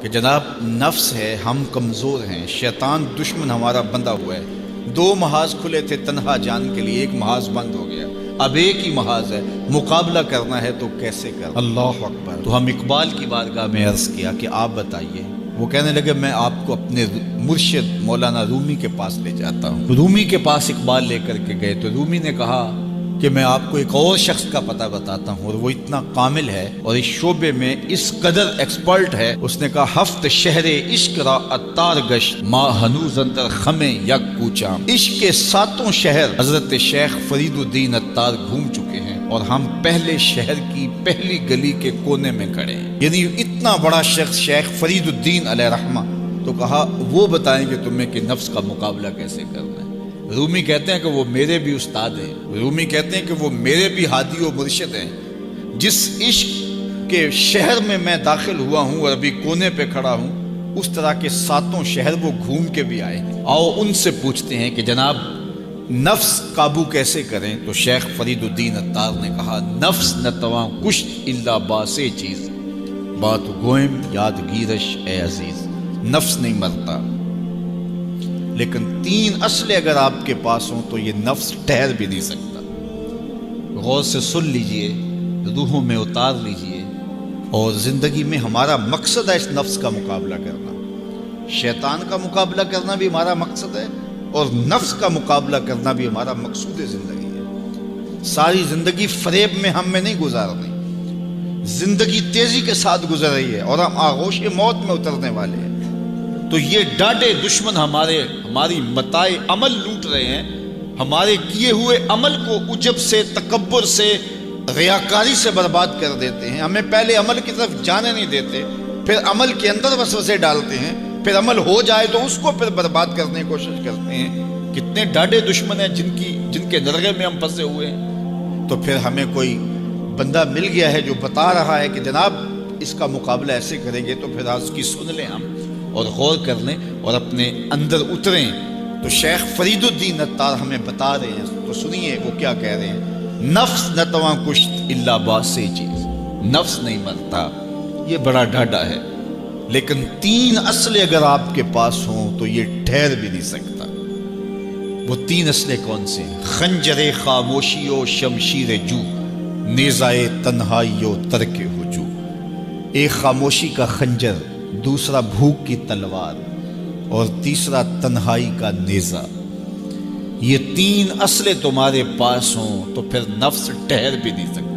کہ جناب نفس ہے، ہم کمزور ہیں، شیطان دشمن ہمارا بندہ ہوا ہے۔ 2 محاذ کھلے تھے تنہا جان کے لیے، ایک محاذ بند ہو گیا، اب ایک ہی محاذ ہے، مقابلہ کرنا ہے تو کیسے کرنا؟ اللہ اکبر۔ تو ہم اقبال کی بارگاہ میں عرض کیا کہ آپ بتائیے۔ وہ کہنے لگے میں آپ کو اپنے مرشد مولانا رومی کے پاس لے جاتا ہوں۔ رومی کے پاس اقبال لے کر کے گئے تو رومی نے کہا کہ میں آپ کو ایک اور شخص کا پتہ بتاتا ہوں، اور وہ اتنا کامل ہے اور اس شعبے میں اس قدر ایکسپرٹ ہے۔ اس نے کہا ہفت شہر عشق را اتار گشت ما ہنوز اندر خمیں یک کوچام۔ عشق کے 7 شہر حضرت شیخ فرید الدین اتار گھوم چکے ہیں اور ہم پہلے شہر کی پہلی گلی کے کونے میں کھڑے ہیں۔ یعنی اتنا بڑا شخص شیخ فرید الدین علیہ رحمہ، تو کہا وہ بتائیں گے تمہیں کہ نفس کا مقابلہ کیسے کرنا ہے۔ رومی کہتے ہیں کہ وہ میرے بھی استاد ہیں، رومی کہتے ہیں کہ وہ میرے بھی ہادی و مرشد ہیں۔ جس عشق کے شہر میں میں داخل ہوا ہوں اور ابھی کونے پہ کھڑا ہوں، اس طرح کے 7 شہر وہ گھوم کے بھی آئے ہیں۔ آؤ ان سے پوچھتے ہیں کہ جناب نفس قابو کیسے کریں؟ تو شیخ فرید الدین اتار نے کہا نفس نتواں کشت الا باسے چیز بات گوئم یاد گیرش اے عزیز۔ نفس نہیں مرتا، لیکن 3 اسلحے اگر آپ کے پاس ہوں تو یہ نفس ٹھہر بھی نہیں سکتا۔ غور سے سن لیجئے، روحوں میں اتار لیجئے، اور زندگی میں ہمارا مقصد ہے اس نفس کا مقابلہ کرنا۔ شیطان کا مقابلہ کرنا بھی ہمارا مقصد ہے، اور نفس کا مقابلہ کرنا بھی ہمارا مقصود زندگی ہے۔ ساری زندگی فریب میں ہم میں نہیں گزارنی، زندگی تیزی کے ساتھ گزر رہی ہے اور ہم آغوش موت میں اترنے والے ہیں۔ تو یہ ڈاڈے دشمن ہماری متاع عمل لوٹ رہے ہیں، ہمارے کیے ہوئے عمل کو عجب سے، تکبر سے، ریاکاری سے برباد کر دیتے ہیں۔ ہمیں پہلے عمل کی طرف جانے نہیں دیتے، پھر عمل کے اندر وسوسے ڈالتے ہیں، پھر عمل ہو جائے تو اس کو پھر برباد کرنے کی کوشش کرتے ہیں۔ کتنے ڈاڈے دشمن ہیں جن کے درگے میں ہم پھنسے ہوئے ہیں۔ تو پھر ہمیں کوئی بندہ مل گیا ہے جو بتا رہا ہے کہ جناب اس کا مقابلہ ایسے کریں گے، تو پھر اس کی سن لیں ہم اور غور کر لیں اور اپنے اندر اتریں۔ تو شیخ فرید الدین اتار ہمیں بتا رہے ہیں، تو سنیے وہ کیا کہہ رہے ہیں۔ نفس نتواں کشت الا باسے چیز، نفس نہیں مرتا، یہ بڑا ڈاڈا ہے، لیکن 3 اسلحے اگر آپ کے پاس ہوں تو یہ ٹھہر بھی نہیں سکتا۔ وہ 3 اسلحے کون سے ہیں؟ خنجر خاموشی و شمشیر جو، نیزائے تنہائی و ترک ہجو۔ ایک خاموشی کا خنجر، دوسرا بھوک کی تلوار، اور تیسرا تنہائی کا نیزہ۔ یہ 3 اسلحے تمہارے پاس ہوں تو پھر نفس ٹھہر بھی نہیں سکتا۔